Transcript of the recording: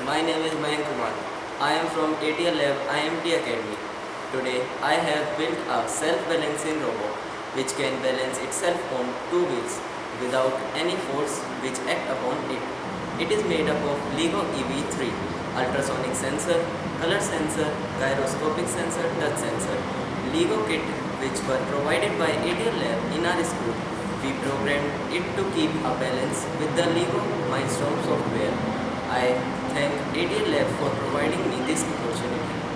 My name is Mayank Kumar. I am from ATAL Lab IImt Academy. Today, I have built a self-balancing robot which can balance itself on two wheels without any force which act upon it. It is made up of LEGO EV3, ultrasonic sensor, color sensor, gyroscopic sensor, touch sensor, LEGO kit which were provided by ATAL Lab in our school. We programmed it to keep a balance with the LEGO Mindstorm software. I thank ATAL Lab for providing me this opportunity.